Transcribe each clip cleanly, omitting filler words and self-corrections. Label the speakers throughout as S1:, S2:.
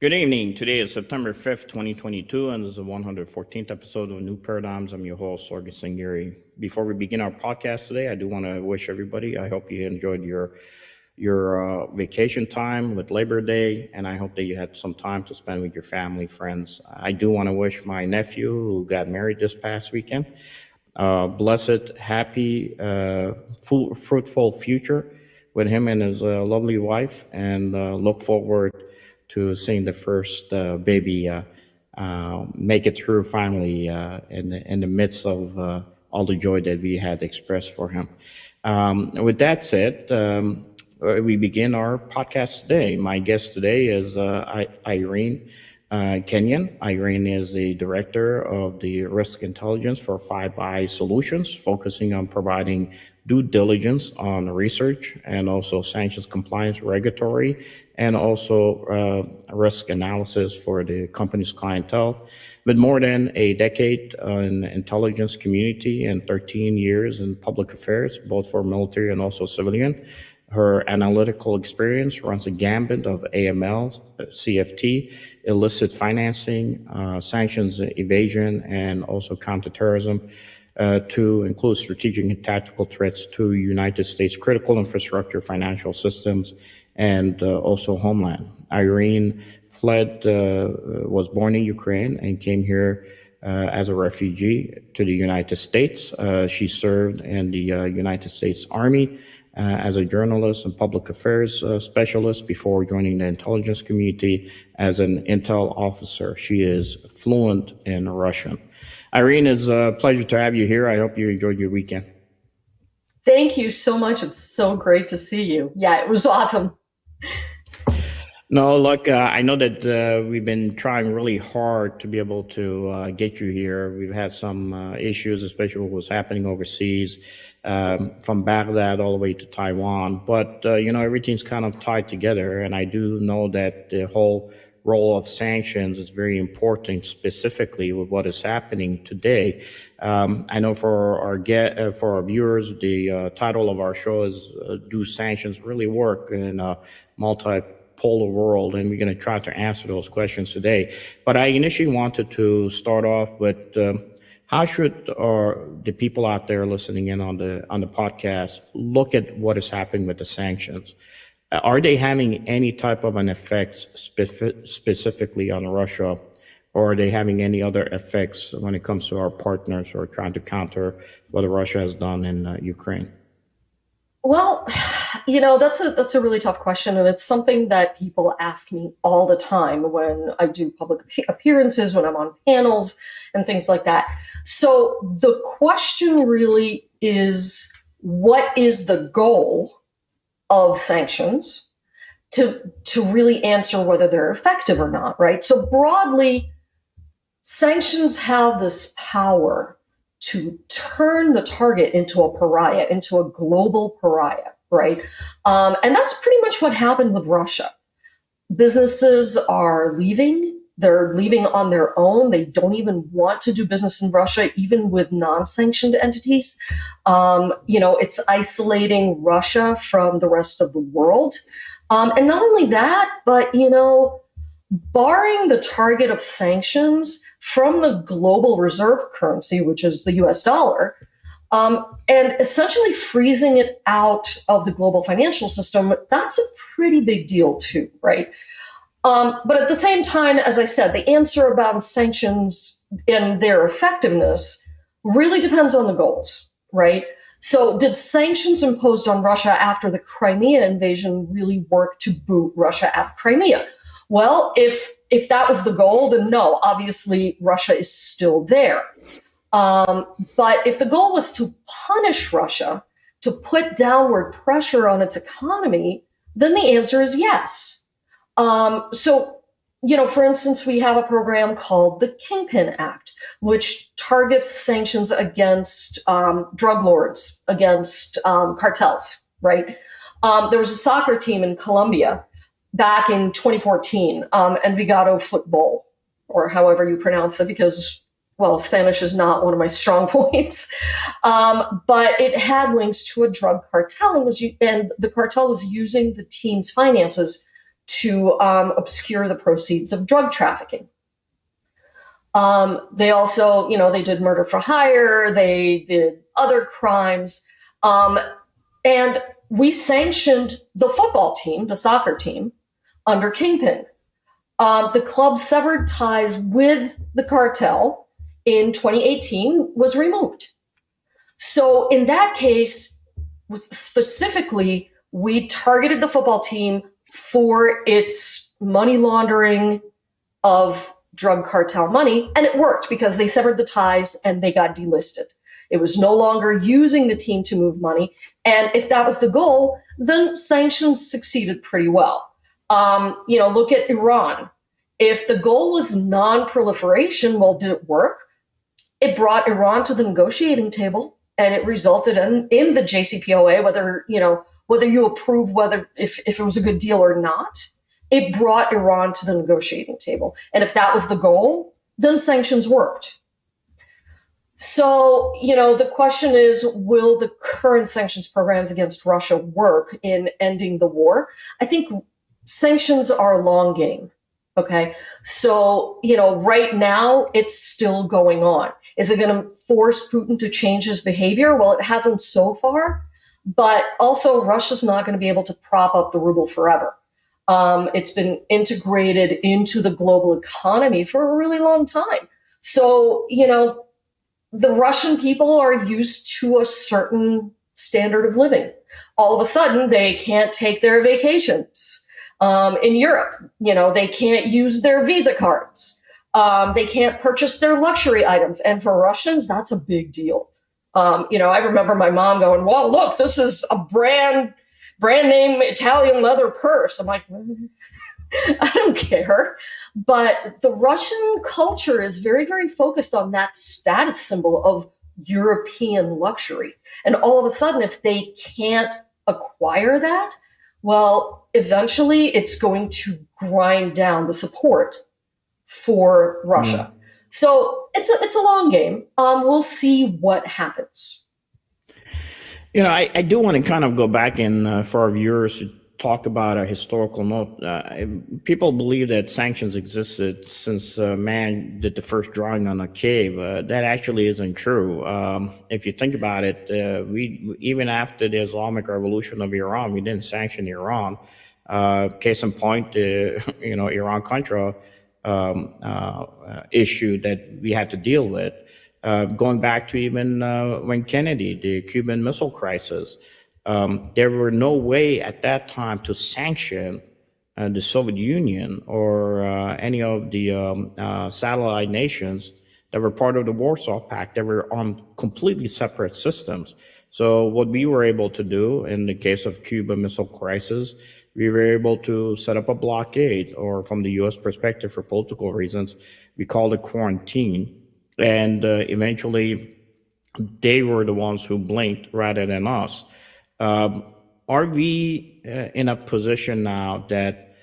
S1: Good evening. Today is September 5th, 2022, and this is the 114th episode of New Paradigms. I'm your host, Sargis Sangari. Before we begin our podcast today, I do want to wish everybody, I hope you enjoyed your vacation time with Labor Day, and I hope that you had some time to spend with your family, friends. I do want to wish my nephew, who got married this past weekend, blessed, happy, fruitful future with him and his lovely wife, and look forward to seeing the first baby make it through finally in the midst of all the joy that we had expressed for him. With that said, we begin our podcast today. My guest today is Irene Kenyon. Irene is the director of the risk intelligence for FiveBy Solutions, focusing on providing due diligence on research and also sanctions compliance, regulatory, and also risk analysis for the company's clientele. With more than a decade in intelligence community and 13 years in public affairs, both for military and also civilian, her analytical experience runs a gambit of AML, CFT, illicit financing, sanctions evasion, and also counterterrorism, to include strategic and tactical threats to United States critical infrastructure, financial systems, and also homeland. Irene was born in Ukraine and came here as a refugee to the United States. She served in the United States Army as a journalist and public affairs specialist before joining the intelligence community as an intel officer. She is fluent in Russian. Irene, it's a pleasure to have you here. I hope you enjoyed your weekend.
S2: Thank you so much. It's so great to see you. Yeah, it was awesome.
S1: No, look, I know that we've been trying really hard to be able to get you here. We've had some issues, especially what was happening overseas, from Baghdad all the way to Taiwan. But, everything's kind of tied together. And I do know that the whole role of sanctions is very important, specifically with what is happening today. I know for our viewers, the title of our show is "Do Sanctions Really Work in a Multipolar World?" And we're going to try to answer those questions today. But I initially wanted to start off with how should the people out there listening in on the podcast look at what is happening with the sanctions? Are they having any type of an effects specifically on Russia, or are they having any other effects when it comes to our partners who are trying to counter what Russia has done in Ukraine?
S2: Well, that's a really tough question, and it's something that people ask me all the time when I do public appearances, when I'm on panels, and things like that. So the question really is, what is the goal of sanctions to really answer whether they're effective or not, right? So broadly, sanctions have this power to turn the target into a pariah, into a global pariah, right? And that's pretty much what happened with Russia. Businesses are leaving. They're leaving on their own. They don't even want to do business in Russia, even with non-sanctioned entities. It's isolating Russia from the rest of the world. And not only that, but, barring the target of sanctions from the global reserve currency, which is the US dollar, and essentially freezing it out of the global financial system, that's a pretty big deal too, right? But at the same time, as I said, the answer about sanctions and their effectiveness really depends on the goals, right? So did sanctions imposed on Russia after the Crimea invasion really work to boot Russia out of Crimea? Well, if that was the goal, then no, obviously Russia is still there. But if the goal was to punish Russia, to put downward pressure on its economy, then the answer is yes. For instance, we have a program called the Kingpin Act, which targets sanctions against drug lords, against cartels, right? There was a soccer team in Colombia back in 2014, Envigado Football, or however you pronounce it, because, well, Spanish is not one of my strong points. But it had links to a drug cartel, and the cartel was using the team's finances to obscure the proceeds of drug trafficking. They also, they did murder for hire, they did other crimes, and we sanctioned the football team, the soccer team, under Kingpin. The club severed ties with the cartel in 2018, was removed. So in that case, specifically, we targeted the football team for its money laundering of drug cartel money, and it worked because they severed the ties and they got delisted. It was no longer using the team to move money, and if that was the goal, then sanctions succeeded pretty well. Look at Iran. If the goal was non-proliferation, well, did it work? It brought Iran to the negotiating table, and it resulted in the JCPOA, whether you approve if it was a good deal or not. It brought Iran to the negotiating table. And if that was the goal, then sanctions worked. So, the question is, will the current sanctions programs against Russia work in ending the war? I think sanctions are a long game. Okay. So, right now it's still going on. Is it going to force Putin to change his behavior? Well, it hasn't so far, but also Russia's not going to be able to prop up the ruble forever. It's been integrated into the global economy for a really long time. So, the Russian people are used to a certain standard of living. All of a sudden, they can't take their vacations. In Europe, they can't use their Visa cards. They can't purchase their luxury items. And for Russians, that's a big deal. I remember my mom going, well, look, this is a brand name Italian leather purse. I'm like, I don't care. But the Russian culture is very, very focused on that status symbol of European luxury. And all of a sudden, if they can't acquire that, well, eventually it's going to grind down the support for Russia. So it's a long game. We'll see what happens.
S1: I do want to kind of go back and for our viewers to talk about a historical note. People believe that sanctions existed since man did the first drawing on a cave. That actually isn't true. If you think about it, we even after the Islamic Revolution of Iran, we didn't sanction Iran. Case in point, Iran-Contra issue that we had to deal with. Going back to even when Kennedy, the Cuban Missile Crisis, there were no way at that time to sanction the Soviet Union or any of the satellite nations that were part of the Warsaw Pact that were on completely separate systems. So what we were able to do in the case of Cuba Missile Crisis, we were able to set up a blockade, or from the U.S. perspective, for political reasons, we called it quarantine. And eventually, they were the ones who blinked rather than us. Are we in a position now that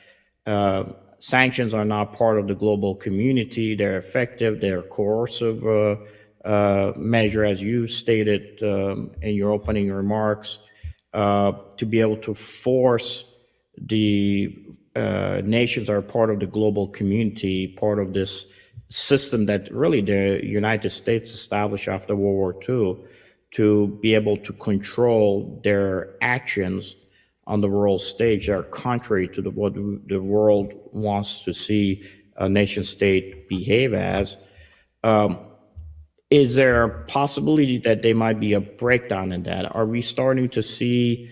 S1: sanctions are not part of the global community? They're effective, they're coercive measure, as you stated in your opening remarks, to be able to force the nations that are part of the global community, part of this system that really the United States established after World War II, to be able to control their actions on the world stage that are contrary to what the world wants to see a nation state behave as. Is there a possibility that there might be a breakdown in that? Are we starting to see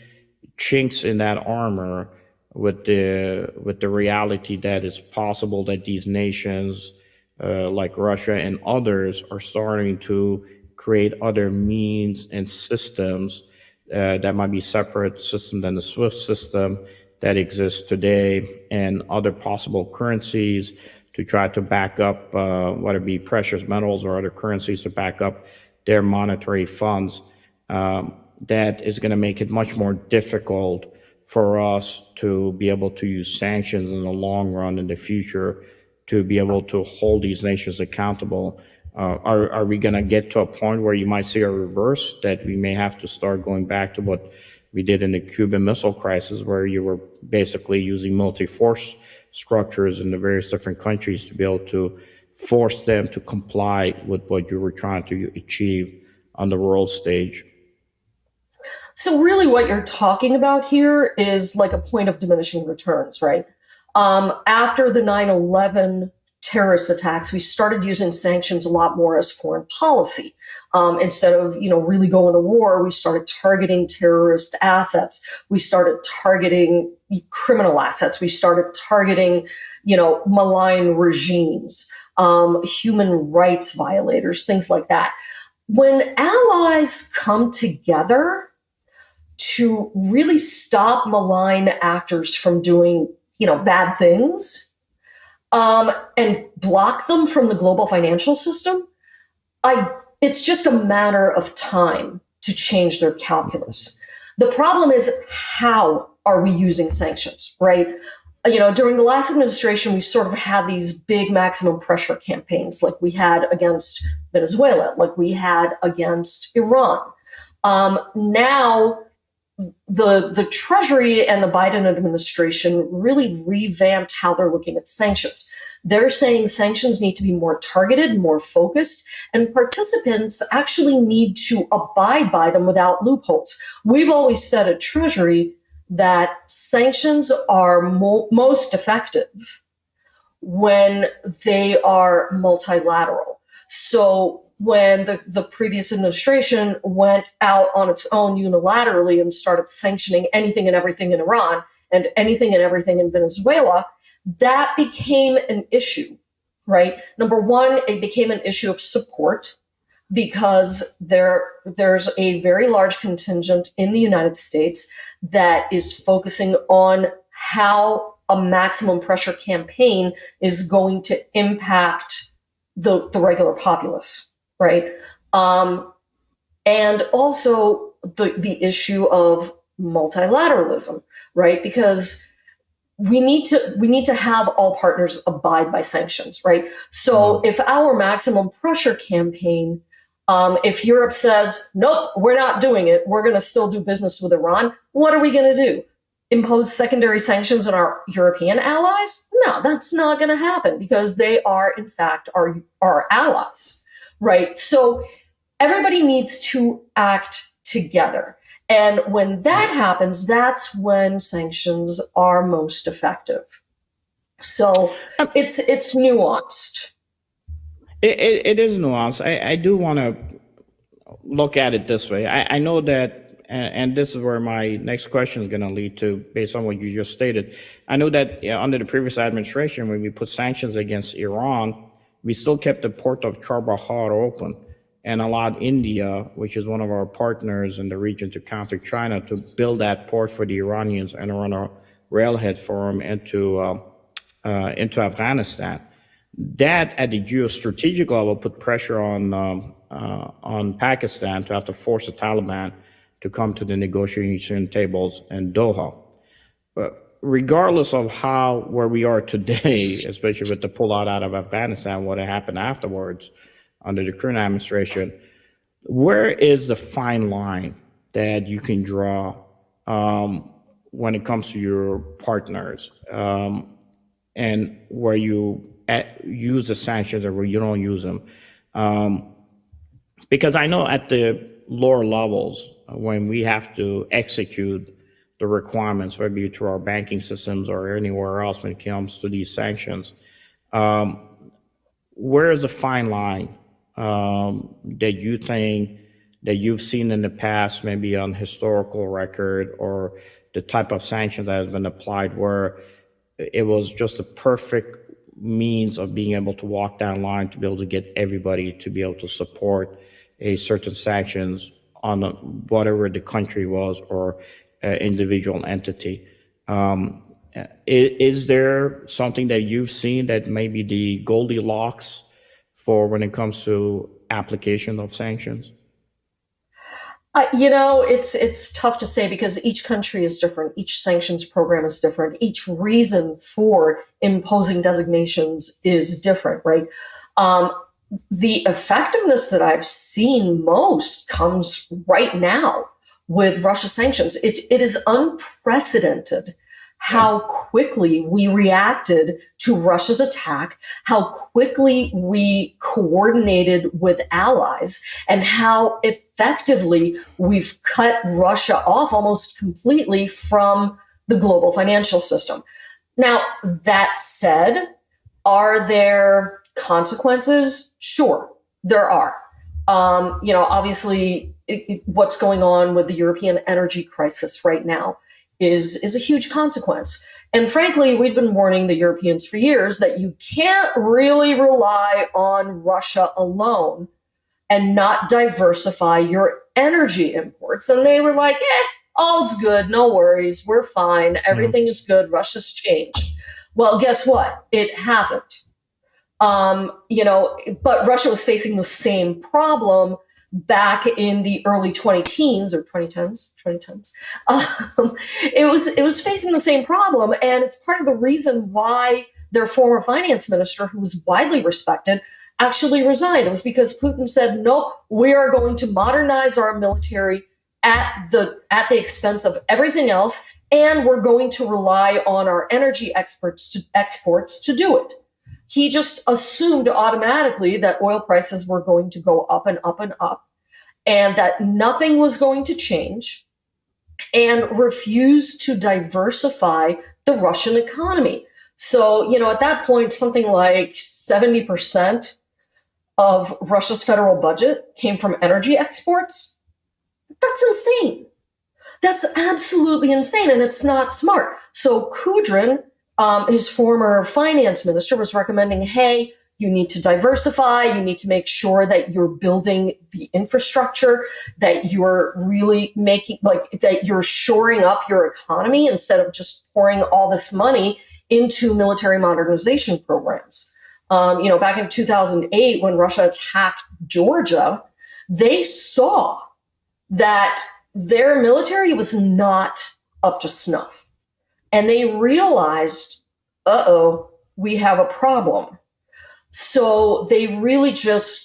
S1: chinks in that armor with the reality that it's possible that these nations like Russia and others are starting to create other means and systems that might be separate system than the SWIFT system that exists today, and other possible currencies to try to back up, whether it be precious metals or other currencies to back up their monetary funds. That is going to make it much more difficult for us to be able to use sanctions in the long run in the future to be able to hold these nations accountable. Are we going to get to a point where you might see a reverse, that we may have to start going back to what We did in the Cuban Missile Crisis, where you were basically using multi-force structures in the various different countries to be able to force them to comply with what you were trying to achieve on the world stage.
S2: So really what you're talking about here is like a point of diminishing returns, right? After the 9/11 terrorist attacks, we started using sanctions a lot more as foreign policy. Instead of, really going to war, we started targeting terrorist assets. We started targeting criminal assets. We started targeting, malign regimes, human rights violators, things like that. When allies come together to really stop malign actors from doing, bad things, and block them from the global financial system, it's just a matter of time to change their calculus. The problem is, how are we using sanctions, right? During the last administration, we sort of had these big maximum pressure campaigns, like we had against Venezuela, like we had against Iran. Now, the Treasury and the Biden administration really revamped how they're looking at sanctions. They're saying sanctions need to be more targeted, more focused, and participants actually need to abide by them without loopholes. We've always said at Treasury that sanctions are most effective when they are multilateral. So when the previous administration went out on its own unilaterally and started sanctioning anything and everything in Iran and anything and everything in Venezuela, that became an issue, right? Number one, it became an issue of support because there's a very large contingent in the United States that is focusing on how a maximum pressure campaign is going to impact the regular populace. Right. And also the issue of multilateralism, right? Because we need to have all partners abide by sanctions, right? So if our maximum pressure campaign, if Europe says, nope, we're not doing it, we're going to still do business with Iran, what are we going to do? Impose secondary sanctions on our European allies? No, that's not going to happen because they are, in fact, our allies. Right. So everybody needs to act together. And when that happens, that's when sanctions are most effective. So it's nuanced.
S1: It is nuanced. I do want to look at it this way. I know that, and this is where my next question is going to lead to, based on what you just stated. I know that under the previous administration, when we put sanctions against Iran, we still kept the port of Chabahar open and allowed India, which is one of our partners in the region, to counter China, to build that port for the Iranians and run a railhead for them into Afghanistan. That, at the geostrategic level, put pressure on Pakistan to have to force the Taliban to come to the negotiation tables in Doha. But regardless of where we are today, especially with the pullout out of Afghanistan, what happened afterwards under the current administration, where is the fine line that you can draw when it comes to your partners, and where you use the sanctions or where you don't use them? Because I know at the lower levels, when we have to execute the requirements, whether it be through our banking systems or anywhere else when it comes to these sanctions, where is the fine line that you think that you've seen in the past, maybe on historical record, or the type of sanction that has been applied where it was just a perfect means of being able to walk down line to be able to get everybody to be able to support a certain sanctions on whatever the country was or individual entity? Is there something that you've seen that may be the Goldilocks for when it comes to application of sanctions?
S2: It's tough to say because each country is different. Each sanctions program is different. Each reason for imposing designations is different, right? The effectiveness that I've seen most comes right now with Russia sanctions. It is unprecedented how quickly we reacted to Russia's attack, how quickly we coordinated with allies, and how effectively we've cut Russia off almost completely from the global financial system. Now, that said, are there consequences? Sure, there are. Obviously, what's going on with the European energy crisis right now is a huge consequence. And frankly, we've been warning the Europeans for years that you can't really rely on Russia alone and not diversify your energy imports. And they were like, all's good, no worries, we're fine, everything is good, Russia's changed. Well, guess what? It hasn't. But Russia was facing the same problem back in the early 2010s or 2010s. It was facing the same problem, and it's part of the reason why their former finance minister, who was widely respected, actually resigned. It was because Putin said, "Nope, we are going to modernize our military at the expense of everything else, and we're going to rely on our energy exports to do it." He just assumed automatically that oil prices were going to go up and up and up, and that nothing was going to change, and refused to diversify the Russian economy. So, at that point, something like 70% of Russia's federal budget came from energy exports. That's insane. That's absolutely insane, and it's not smart. So Kudrin, his former finance minister, was recommending, hey, you need to diversify, you need to make sure that you're building the infrastructure, that you're really that you're shoring up your economy instead of just pouring all this money into military modernization programs. Back in 2008, when Russia attacked Georgia, they saw that their military was not up to snuff. And they realized, we have a problem. So they really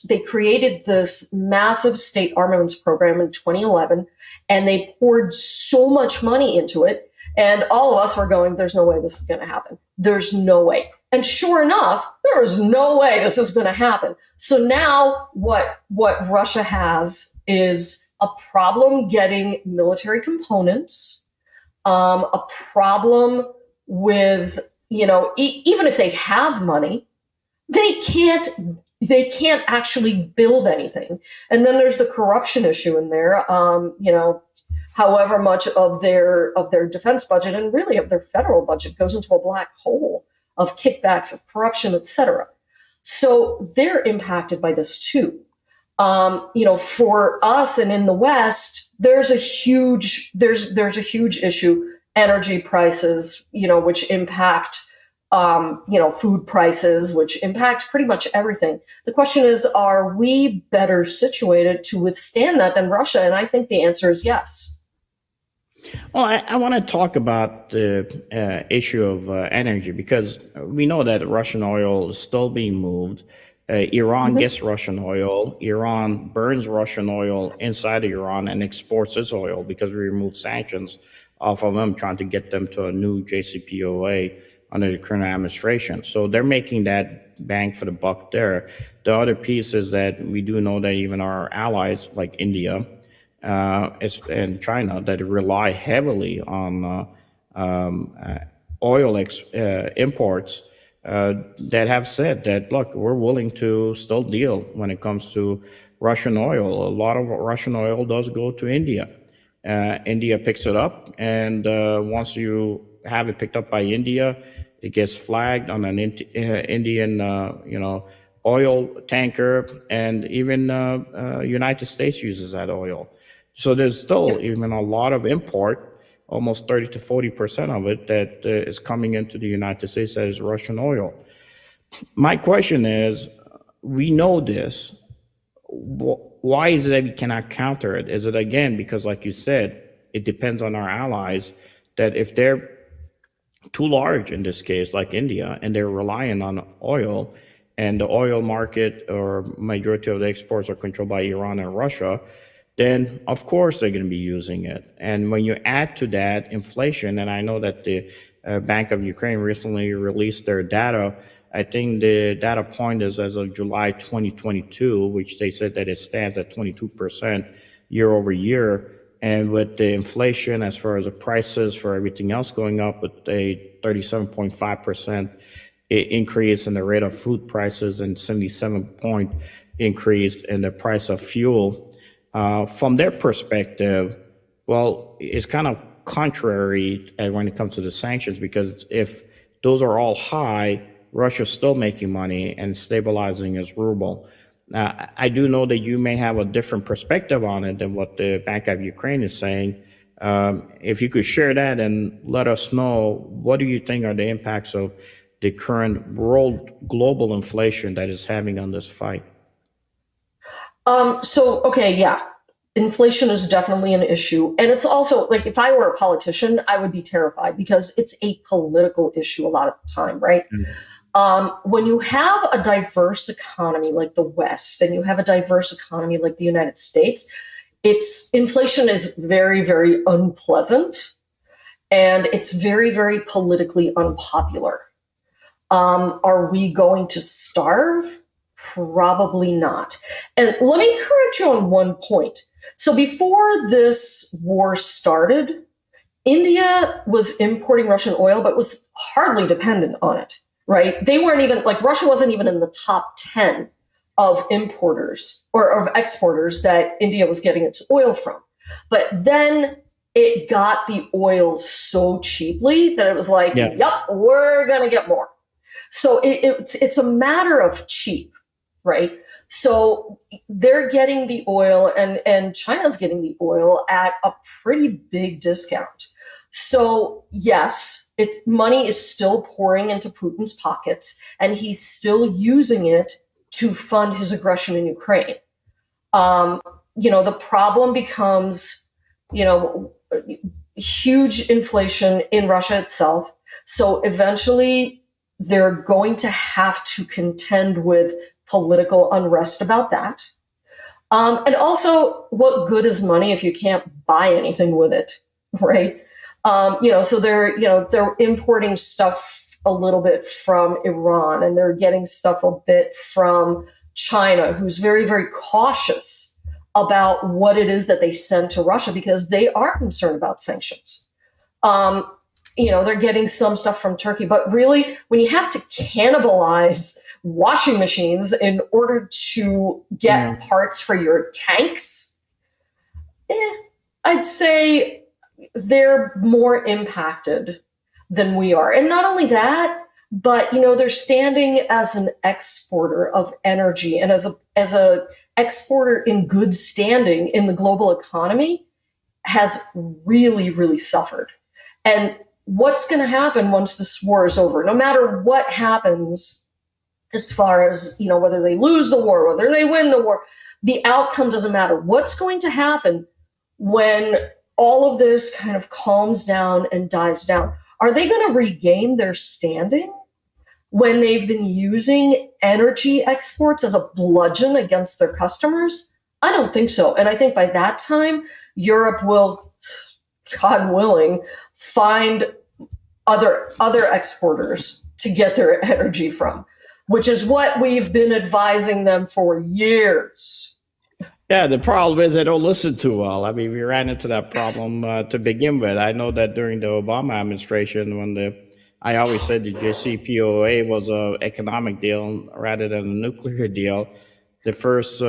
S2: they created this massive state armaments program in 2011, and they poured so much money into it. And all of us were going, there's no way this is going to happen. There's no way. And sure enough, there is no way this is going to happen. So now what Russia has is a problem getting military components, a problem with, even if they have money, they can't actually build anything. And then there's the corruption issue in there. However much of their defense budget and really of their federal budget goes into a black hole of kickbacks, of corruption, etc. So they're impacted by this too. For us and in the West, there's a huge issue, energy prices, which impact, food prices, which impact pretty much everything. The question is, are we better situated to withstand that than Russia? And I think the answer is yes.
S1: Well, I want to talk about the issue of energy, because we know that Russian oil is still being moved. Iran gets Russian oil. Iran burns Russian oil inside of Iran and exports its oil because we removed sanctions off of them, trying to get them to a new JCPOA under the current administration. So they're making that bang for the buck there. The other piece is that we do know that even our allies like India and China that rely heavily on oil imports that have said that, look, we're willing to still deal when it comes to Russian oil. A lot of Russian oil does go to India. India picks it up, and once you have it picked up by India, it gets flagged on an Indian, oil tanker, and even United States uses that oil. So there's still even a lot of import, almost 30 to 40% of it that is coming into the United States that is Russian oil. My question is, we know this. Why is it that we cannot counter it? Is it, again, because like you said, it depends on our allies, that if they're too large in this case, like India, and they're relying on oil, and the oil market or majority of the exports are controlled by Iran and Russia, then of course they're going to be using it. And when you add to that inflation, and I know that the Bank of Ukraine recently released their data. I think the data point is as of July 2022, which they said that it stands at 22% year over year. And with the inflation, as far as the prices for everything else going up, with a 37.5% increase in the rate of food prices and 77 point increase in the price of fuel. From their perspective, well, it's kind of contrary when it comes to the sanctions, because if those are all high, Russia's still making money and stabilizing its ruble. I do know that you may have a different perspective on it than what the Bank of Ukraine is saying. If you could share that and let us know, what do you think are the impacts of the current world global inflation that is having on this fight?
S2: Okay, yeah. Inflation is definitely an issue. And it's also like, if I were a politician, I would be terrified because it's a political issue a lot of the time, right? When you have a diverse economy like the West and you have a diverse economy like the United States, inflation is very, very unpleasant and it's very, very politically unpopular. Are we going to starve? Probably not. And let me correct you on one point. So before this war started, India was importing Russian oil, but was hardly dependent on it, right? They weren't even, like, Russia wasn't even in the top 10 of importers or of exporters that India was getting its oil from. But then it got the oil so cheaply that it was like, yep, we're going to get more. So it's a matter of cheap, right? So they're getting the oil and China's getting the oil at a pretty big discount. So yes, money is still pouring into Putin's pockets and he's still using it to fund his aggression in Ukraine. The problem becomes, huge inflation in Russia itself. So eventually they're going to have to contend with political unrest about that. And also, what good is money if you can't buy anything with it, right? So they're importing stuff a little bit from Iran and they're getting stuff a bit from China, who's very, very cautious about what it is that they send to Russia because they are concerned about sanctions. They're getting some stuff from Turkey, but really, when you have to cannibalize washing machines in order to get parts for your tanks, I'd say they're more impacted than we are. And not only that, but they're standing as an exporter of energy and as a exporter in good standing in the global economy has really, really suffered. And what's going to happen once this war is over, no matter what happens, as far as, whether they lose the war, whether they win the war, the outcome doesn't matter. What's going to happen when all of this kind of calms down and dies down? Are they going to regain their standing when they've been using energy exports as a bludgeon against their customers? I don't think so. And I think by that time, Europe will, God willing, find other exporters to get their energy from, which is what we've been advising them for years.
S1: Yeah, the problem is they don't listen too well. I mean, we ran into that problem to begin with. I know that during the Obama administration, I always said the JCPOA was an economic deal rather than a nuclear deal. The first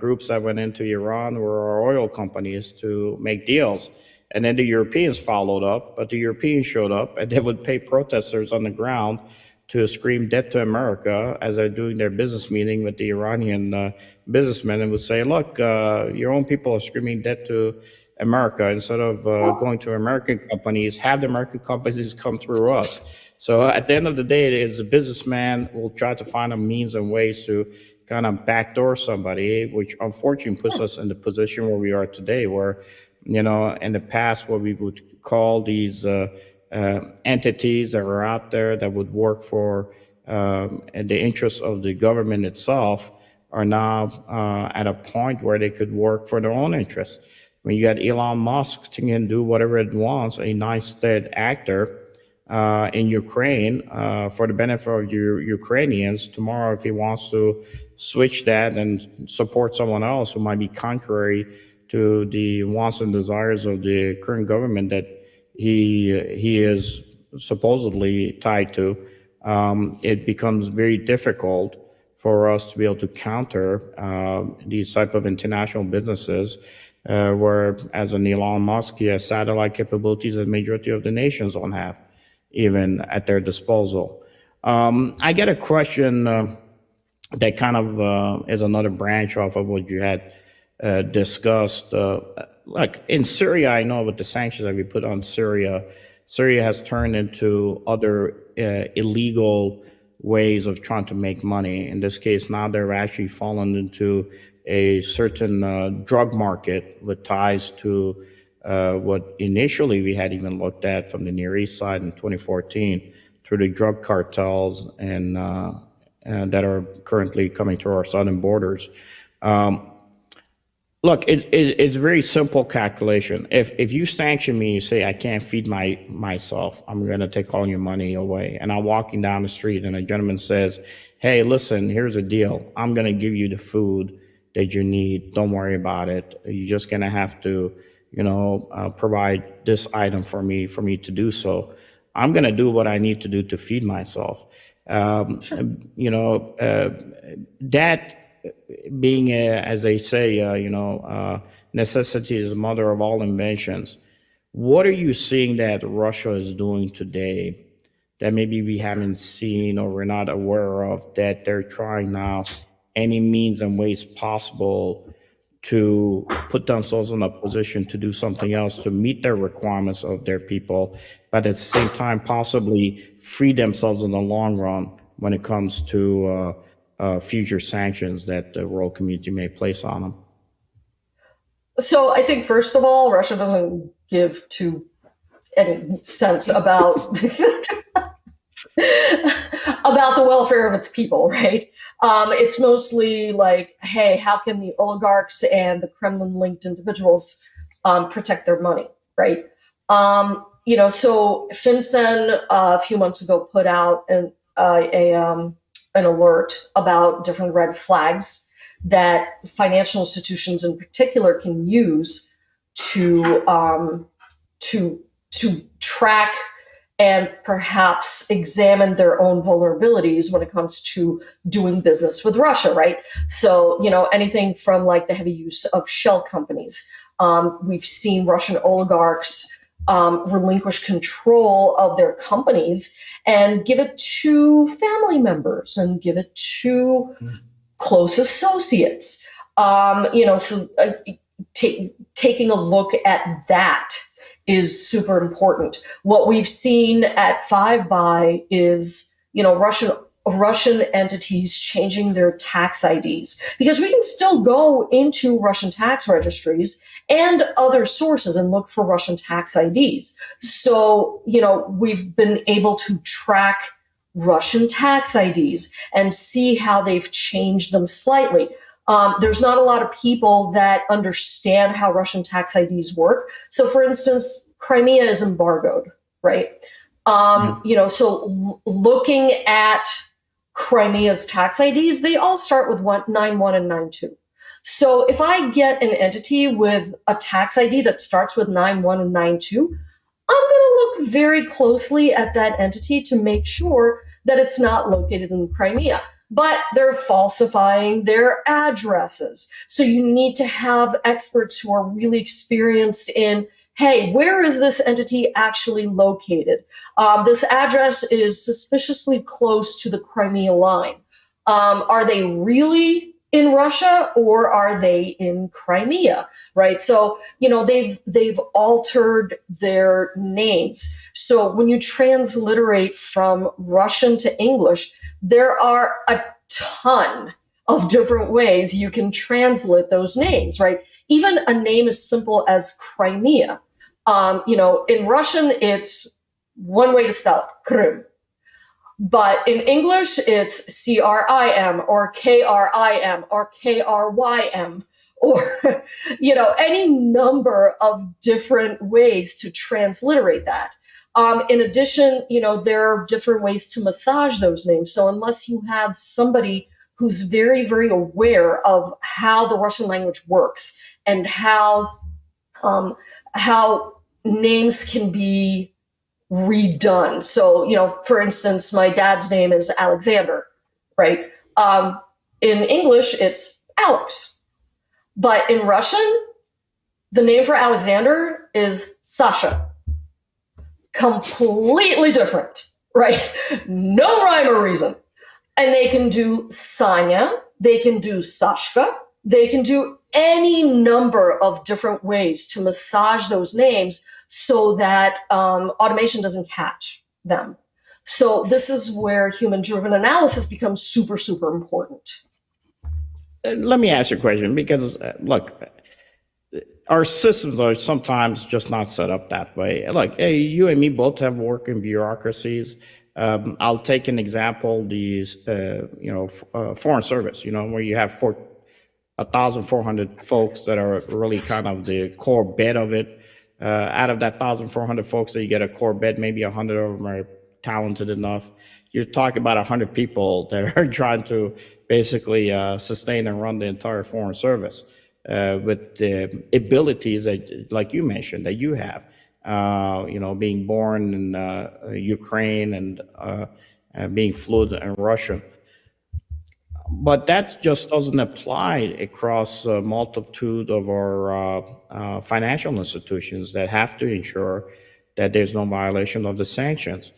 S1: groups that went into Iran were our oil companies to make deals. And then the Europeans followed up, but the Europeans showed up and they would pay protesters on the ground to scream debt to America as they're doing their business meeting with the Iranian businessmen, and would say, look, your own people are screaming debt to America. Instead of going to American companies, have the American companies come through us. So at the end of the day, as a businessman will try to find a means and ways to kind of backdoor somebody, which unfortunately puts us in the position where we are today, where, in the past, what we would call these entities that were out there that would work for the interests of the government itself are now at a point where they could work for their own interests. When you got Elon Musk can do whatever it wants, a nice state actor in Ukraine for the benefit of Ukrainians. Tomorrow, if he wants to switch that and support someone else who might be contrary to the wants and desires of the current government that he is supposedly tied to, it becomes very difficult for us to be able to counter these type of international businesses, where, as an Elon Musk, he has satellite capabilities that majority of the nations don't have, even at their disposal. I get a question that kind of is another branch off of what you had discussed. Like in Syria, I know with the sanctions that we put on Syria, Syria has turned into other illegal ways of trying to make money. In this case, now they're actually fallen into a certain drug market with ties to what initially we had even looked at from the Near East side in 2014 through the drug cartels and that are currently coming to our southern borders. Look, it's very simple calculation. If you sanction me, you say I can't feed myself, I'm going to take all your money away. And I'm walking down the street and a gentleman says, hey, listen, here's a deal. I'm going to give you the food that you need. Don't worry about it. You're just going to have to, provide this item for me to do so. I'm going to do what I need to do to feed myself.
S2: Sure.
S1: That being, as they say, necessity is the mother of all inventions. What are you seeing that Russia is doing today that maybe we haven't seen or we're not aware of, that they're trying now any means and ways possible to put themselves in a position to do something else to meet their requirements of their people, but at the same time possibly free themselves in the long run when it comes to future sanctions that the world community may place on them?
S2: So I think, first of all, Russia doesn't give any sense about about the welfare of its people, right? It's mostly like, hey, how can the oligarchs and the Kremlin-linked individuals protect their money, right? So FinCEN a few months ago put out an alert about different red flags that financial institutions in particular can use to track and perhaps examine their own vulnerabilities when it comes to doing business with Russia, right? So, anything from like the heavy use of shell companies. We've seen Russian oligarchs relinquish control of their companies and give it to family members and give it to close associates. Taking a look at that is super important. What we've seen at FiveBy is, Russian entities changing their tax IDs, because we can still go into Russian tax registries and other sources and look for Russian tax IDs. So, we've been able to track Russian tax IDs and see how they've changed them slightly. There's not a lot of people that understand how Russian tax IDs work. So, for instance, Crimea is embargoed, right? So looking at Crimea's tax IDs, they all start with 91 and 92. So if I get an entity with a tax ID that starts with 91 and 92, I'm going to look very closely at that entity to make sure that it's not located in Crimea. But they're falsifying their addresses. So you need to have experts who are really experienced in, hey, where is this entity actually located? This address is suspiciously close to the Crimea line. Are they really in Russia or are they in Crimea, right? So, they've altered their names. So when you transliterate from Russian to English, there are a ton of different ways you can translate those names, right? Even a name as simple as Crimea. In Russian, it's one way to spell it, Krim. But in English, it's CRIM or KRIM or KRYM or, any number of different ways to transliterate that. In addition, there are different ways to massage those names. So unless you have somebody who's very, very aware of how the Russian language works and how names can be redone. So, for instance, my dad's name is Alexander, right? In English, it's Alex. But in Russian, the name for Alexander is Sasha. Completely different, right? No rhyme or reason. And they can do Sanya, they can do Sashka, they can do any number of different ways to massage those names so that automation doesn't catch them. So this is where human-driven analysis becomes super, super important.
S1: Let me ask you a question, because look, our systems are sometimes just not set up that way. Look, hey, you and me both have worked in bureaucracies. I'll take an example: these, foreign service. Where you have 1,400 folks that are really kind of the core bed of it. Out of that 1,400 folks that you get a core bed, maybe 100 of them are talented enough. You're talking about 100 people that are trying to basically sustain and run the entire foreign service with the abilities that, like you mentioned, that you have. Being born in Ukraine and being fluent in Russian. But that just doesn't apply across a multitude of our financial institutions that have to ensure that there's no violation of the sanctions.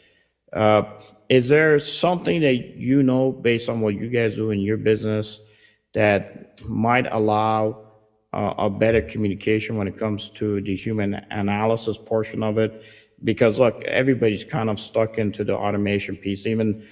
S1: Is there something that based on what you guys do in your business, that might allow a better communication when it comes to the human analysis portion of it? Because look, everybody's kind of stuck into the automation piece. Even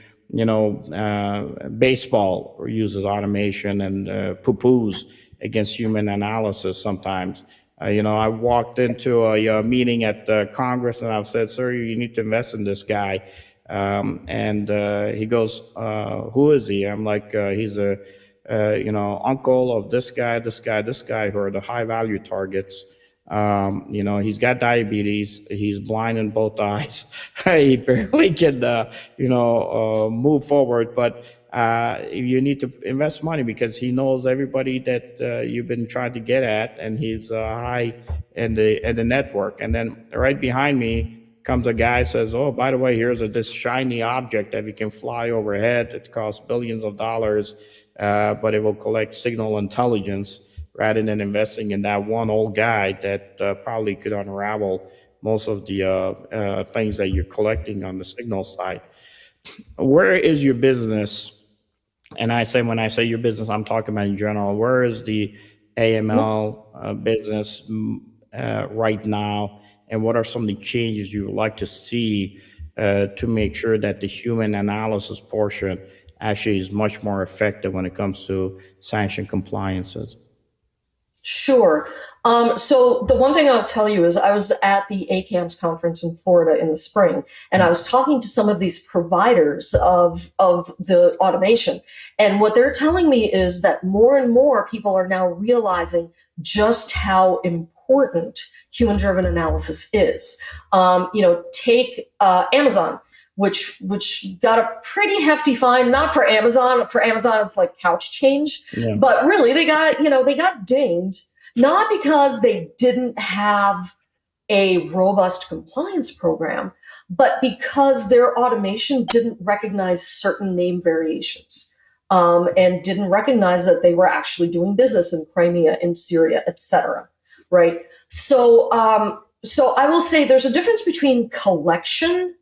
S1: baseball uses automation and poo-poos against human analysis sometimes. I walked into a meeting at Congress and I've said, "Sir, you need to invest in this guy." And he goes, "Who is he?" I'm like, "He's a uncle of this guy, who are the high value targets. He's got diabetes. He's blind in both eyes. He barely can, move forward. But you need to invest money because he knows everybody that you've been trying to get at, and he's high in the network." And then right behind me comes a guy, says, "Oh, by the way, here's this shiny object that we can fly overhead. It costs billions of dollars, but it will collect signal intelligence," rather than investing in that one old guy that probably could unravel most of the things that you're collecting on the signal side. Where is your business? And when I say your business, I'm talking about in general. Where is the AML business right now? And what are some of the changes you would like to see to make sure that the human analysis portion actually is much more effective when it comes to sanction compliances?
S2: Sure. So the one thing I'll tell you is I was at the ACAMS conference in Florida in the spring, and I was talking to some of these providers of the automation. And what they're telling me is that more and more people are now realizing just how important human-driven analysis is. Take Amazon, which got a pretty hefty fine, not for Amazon. For Amazon, it's like couch change. Yeah. But really, they got dinged, not because they didn't have a robust compliance program, but because their automation didn't recognize certain name variations, and didn't recognize that they were actually doing business in Crimea, in Syria, etc. Right? So I will say there's a difference between collection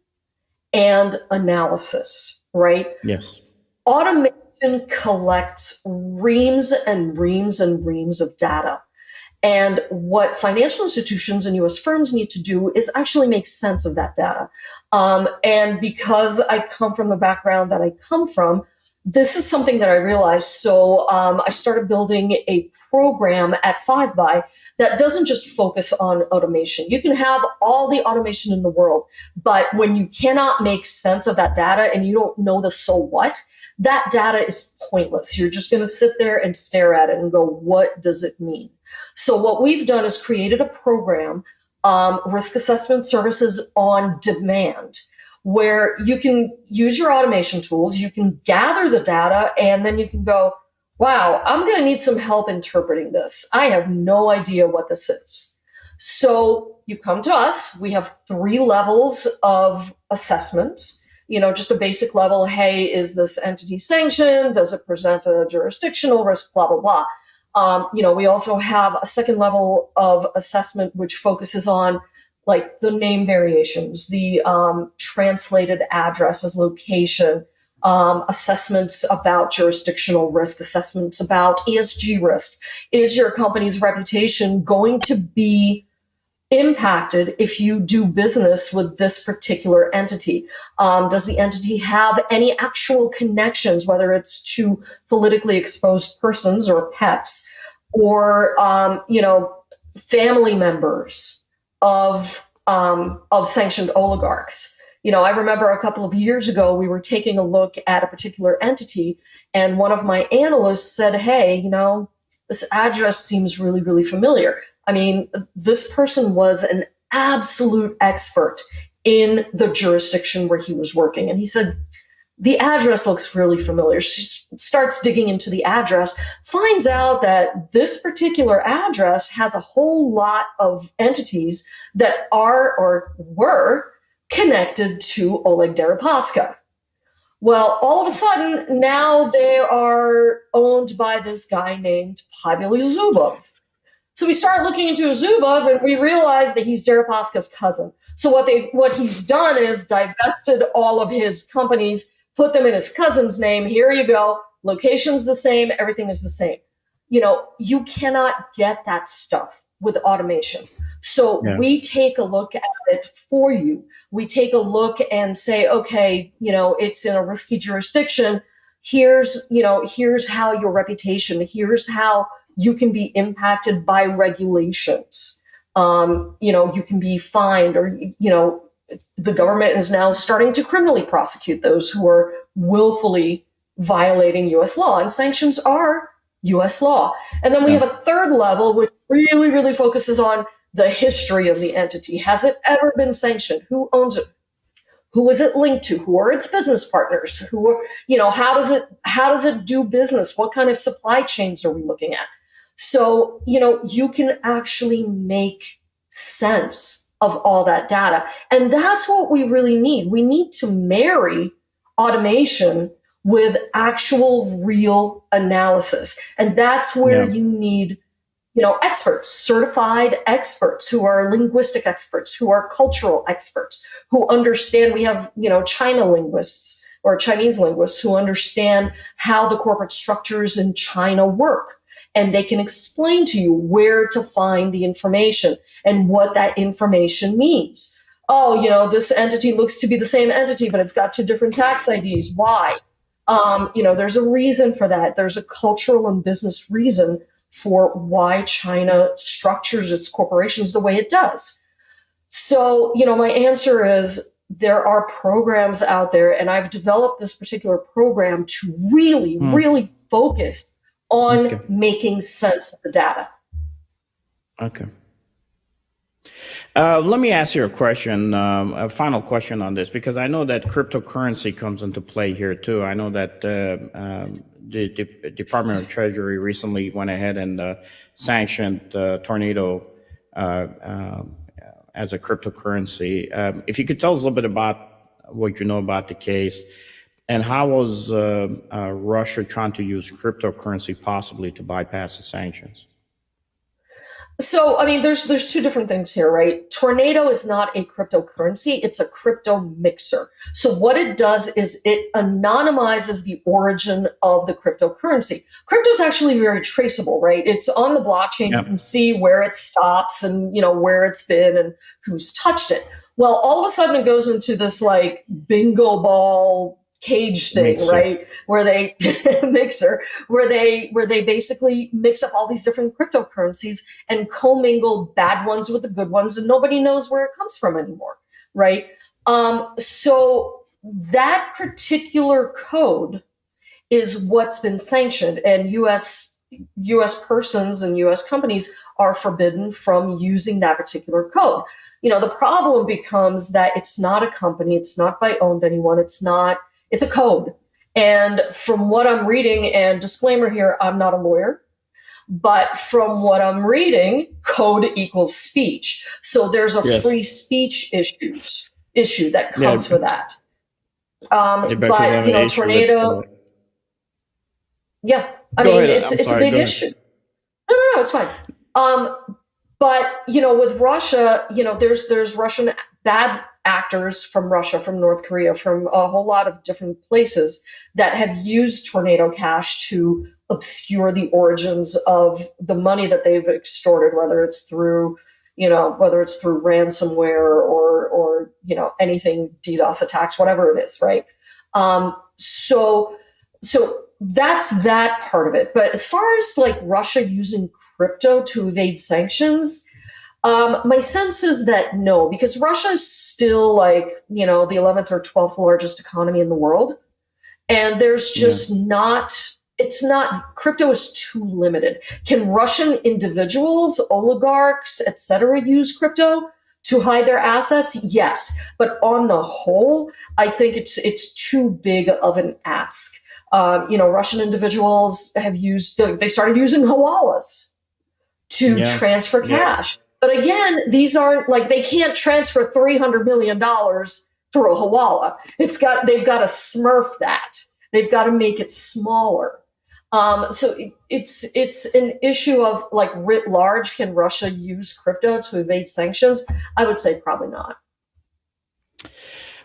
S2: and analysis, right?
S1: Yes.
S2: Automation collects reams and reams and reams of data. And what financial institutions and US firms need to do is actually make sense of that data. And because I come from the background that I come from, this is something that I realized. So I started building a program at FiveBy that doesn't just focus on automation. You can have all the automation in the world, but when you cannot make sense of that data and you don't know the so what, that data is pointless. You're just going to sit there and stare at it and go, what does it mean? So what we've done is created a program, risk assessment services on demand, where you can use your automation tools, you can gather the data, and then you can go, wow, I'm going to need some help interpreting this. I have no idea what this is. So you come to us. We have 3 levels of assessment. Just a basic level. Hey, is this entity sanctioned? Does it present a jurisdictional risk? Blah, blah, blah. We also have a second level of assessment, which focuses on like the name variations, the translated addresses, location, assessments about jurisdictional risk, assessments about ESG risk. Is your company's reputation going to be impacted if you do business with this particular entity? Does the entity have any actual connections, whether it's to politically exposed persons or pets, or family members of sanctioned oligarchs? I remember a couple of years ago, we were taking a look at a particular entity, and one of my analysts said, hey, this address seems really, really familiar. I mean, this person was an absolute expert in the jurisdiction where he was working. And he said, the address looks really familiar. She starts digging into the address, finds out that this particular address has a whole lot of entities that are or were connected to Oleg Deripaska. Well, all of a sudden, now they are owned by this guy named Pavel Zubov. So we start looking into Zubov, and we realize that he's Deripaska's cousin. So what he's done is divested all of his companies, put them in his cousin's name. Here you go. Location's the same. Everything is the same. You cannot get that stuff with automation. So we take a look at it for you. We take a look and say, okay, it's in a risky jurisdiction. Here's how your reputation, here's how you can be impacted by regulations. You can be fined, or, the government is now starting to criminally prosecute those who are willfully violating U.S. law, and sanctions are U.S. law. And then we have a third level, which really, really focuses on the history of the entity. Has it ever been sanctioned? Who owns it? Who is it linked to? Who are its business partners? Who are, how does it do business? What kind of supply chains are we looking at? So, you can actually make sense of all that data. And that's what we really need. We need to marry automation with actual real analysis. And that's where you need, experts, certified experts who are linguistic experts, who are cultural experts, who understand. We have, China linguists or Chinese linguists who understand how the corporate structures in China work. And they can explain to you where to find the information and what that information means. Oh, this entity looks to be the same entity, but it's got 2 different tax IDs. Why? There's a reason for that. There's a cultural and business reason for why China structures its corporations the way it does. So, my answer is there are programs out there, and I've developed this particular program to really, really focus on making sense of the data.
S1: Okay. Let me ask you a question, a final question on this, because I know that cryptocurrency comes into play here too. I know that the Department of Treasury recently went ahead and sanctioned Tornado as a cryptocurrency. If you could tell us a little bit about what you know about the case, and how was Russia trying to use cryptocurrency possibly to bypass the sanctions?
S2: So, there's 2 different things here, right? Tornado is not a cryptocurrency. It's a crypto mixer. So what it does is it anonymizes the origin of the cryptocurrency. Crypto is actually very traceable, right? It's on the blockchain. You can see where it stops and, where it's been and who's touched it. Well, all of a sudden it goes into this like bingo ball cage thing,
S1: Mixer.
S2: right? Where they mixer, where they basically mix up all these different cryptocurrencies and commingle bad ones with the good ones, and nobody knows where it comes from anymore, right? So that particular code is what's been sanctioned, and U.S. persons and U.S. companies are forbidden from using that particular code. The problem becomes that it's not a company, it's not by owned anyone, it's a code. And from what I'm reading, and disclaimer here, I'm not a lawyer, but from what I'm reading, code equals speech. So there's a free speech issue that comes for that. But tornado. Yeah, I mean, it's a big issue. No, it's fine. But with Russia, there's Russian bad actors from Russia, from North Korea, from a whole lot of different places that have used Tornado Cash to obscure the origins of the money that they've extorted, whether it's through ransomware or anything, DDoS attacks, whatever it is, right? So that's that part of it. But as far as like Russia using crypto to evade sanctions, my sense is that no, because Russia is still like, the 11th or 12th largest economy in the world. And there's just crypto is too limited. Can Russian individuals, oligarchs, etc., use crypto to hide their assets? Yes. But on the whole, I think it's too big of an ask. Russian individuals they started using hawalas to transfer cash. But again, these aren't like, they can't transfer $300 million through a hawala. They've got to smurf that. They've got to make it smaller. So it's an issue of like writ large. Can Russia use crypto to evade sanctions? I would say probably not.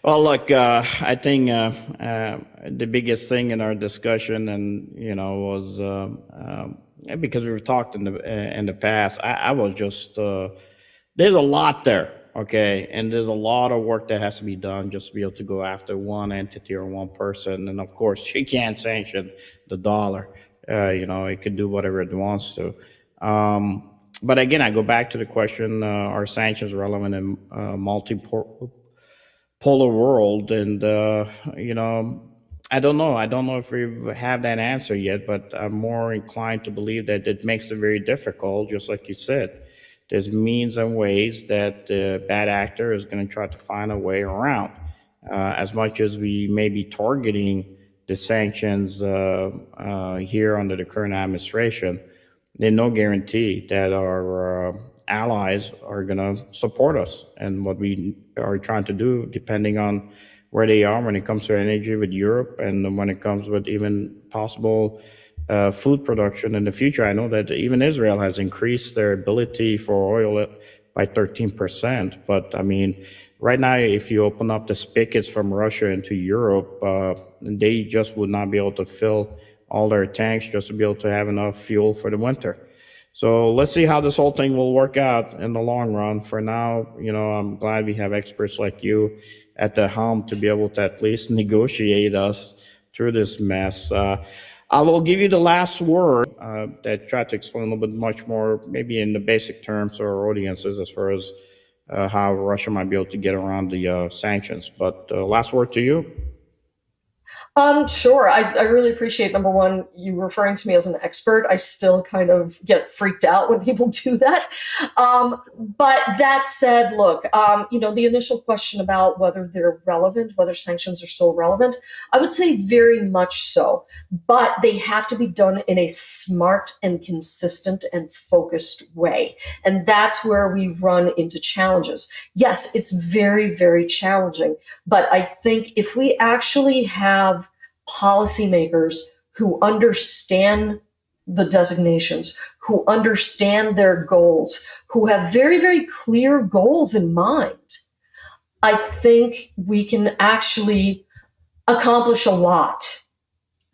S1: Well, look, I think the biggest thing in our discussion, and was because we've talked in the past. I was just there's a lot there, okay, and there's a lot of work that has to be done just to be able to go after one entity or one person, and of course, she can't sanction the dollar. It could do whatever it wants to. But again, I go back to the question: are sanctions relevant in multipolar world? And I don't know if we have that answer yet, but I'm more inclined to believe that it makes it very difficult. Just like you said, there's means and ways that the bad actor is going to try to find a way around. As much as we may be targeting the sanctions here under the current administration, there's no guarantee that our allies are going to support us and what we are trying to do, depending on where they are when it comes to energy with Europe, and when it comes with even possible food production in the future. I know that even Israel has increased their ability for oil by 13%. But I mean, right now, if you open up the spigots from Russia into Europe, they just would not be able to fill all their tanks just to be able to have enough fuel for the winter. So let's see how this whole thing will work out in the long run. For now, I'm glad we have experts like you at the helm to be able to at least negotiate us through this mess. I will give you the last word that try to explain a little bit much more, maybe in the basic terms to our audiences, as far as how Russia might be able to get around the sanctions. But last word to you.
S2: Sure. I really appreciate, number one, you referring to me as an expert. I still kind of get freaked out when people do that. But that said, look, the initial question about whether they're relevant, whether sanctions are still relevant, I would say very much so. But they have to be done in a smart and consistent and focused way. And that's where we run into challenges. Yes, it's very, very challenging. But I think if we actually have policymakers who understand the designations, who understand their goals, who have very, very clear goals in mind, I think we can actually accomplish a lot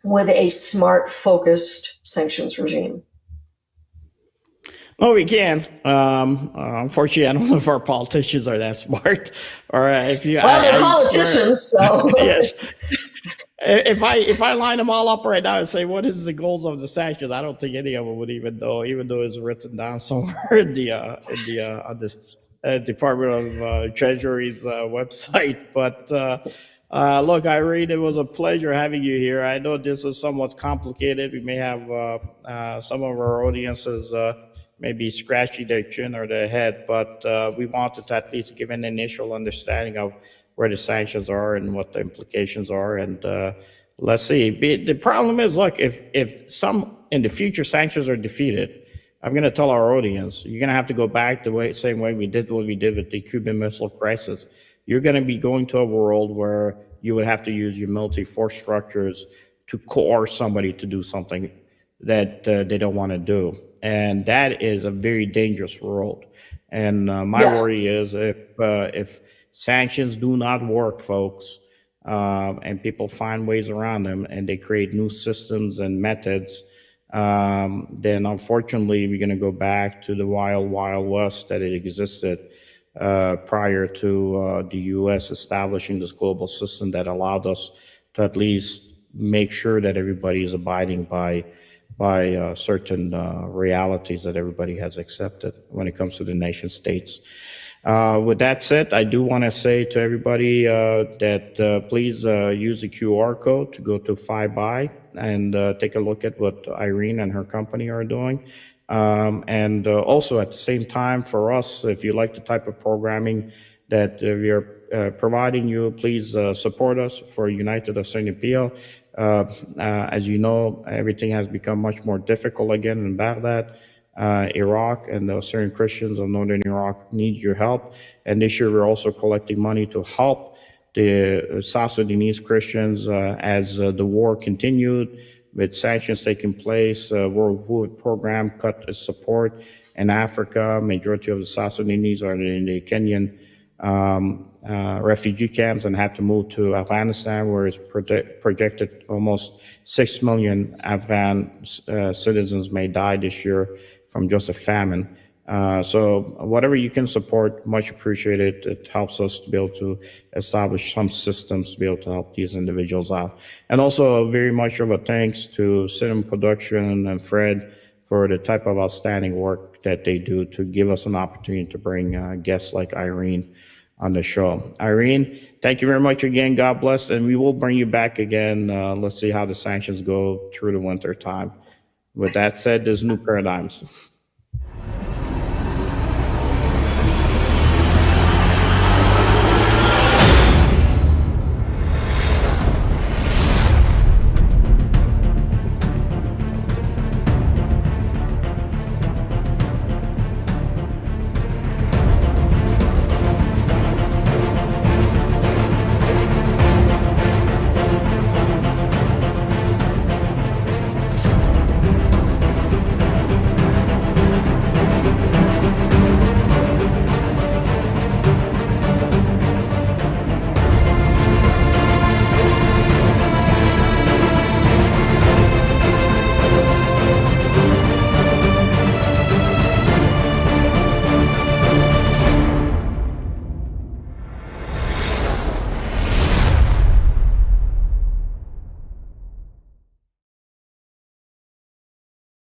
S2: with a smart, focused sanctions regime.
S1: Oh, we can. Unfortunately, I don't know if our politicians are that smart. Or if you,
S2: well, they're politicians, so
S1: yes. if I line them all up right now and say what is the goals of the sanctions, I don't think any of them would even know, even though it's written down somewhere in the on this Department of Treasury's website. But look, Irene, it was a pleasure having you here. I know this is somewhat complicated. We may have some of our audiences maybe scratching their chin or their head, but we wanted to at least give an initial understanding of where the sanctions are and what the implications are. And let's see. The problem is, look, if some in the future sanctions are defeated, I'm going to tell our audience, you're going to have to go back the same way we did what we did with the Cuban Missile Crisis. You're going to be going to a world where you would have to use your military force structures to coerce somebody to do something that they don't want to do. And that is a very dangerous world. And my
S2: Yeah.
S1: worry is if sanctions do not work, folks, and people find ways around them and they create new systems and methods, then unfortunately we're going to go back to the wild, wild west that it existed prior to the U.S. establishing this global system that allowed us to at least make sure that everybody is abiding by certain realities that everybody has accepted when it comes to the nation states. With that said, I do want to say to everybody that please use the QR code to go to FiveBy and take a look at what Irene and her company are doing. And also at the same time, for us, if you like the type of programming that we are providing you, please support us for United of St. Appeal. As you know, everything has become much more difficult again in Baghdad. Iraq and the Syrian Christians of northern Iraq need your help. And this year we're also collecting money to help the South Sudanese Christians as the war continued with sanctions taking place. World Food Program cut its support in Africa. Majority of the South Sudanese are in the Kenyan refugee camps and had to move to Afghanistan, where it's projected almost 6 million Afghan citizens may die this year from just a famine. So whatever you can support, much appreciated. It helps us to be able to establish some systems to be able to help these individuals out. And also very much of a thanks to Cinema Production and Fred for the type of outstanding work that they do to give us an opportunity to bring guests like Irene on the show. Irene, thank you very much again. God bless. And we will bring you back again. Let's see how the sanctions go through the winter time. With that said, there's new paradigms.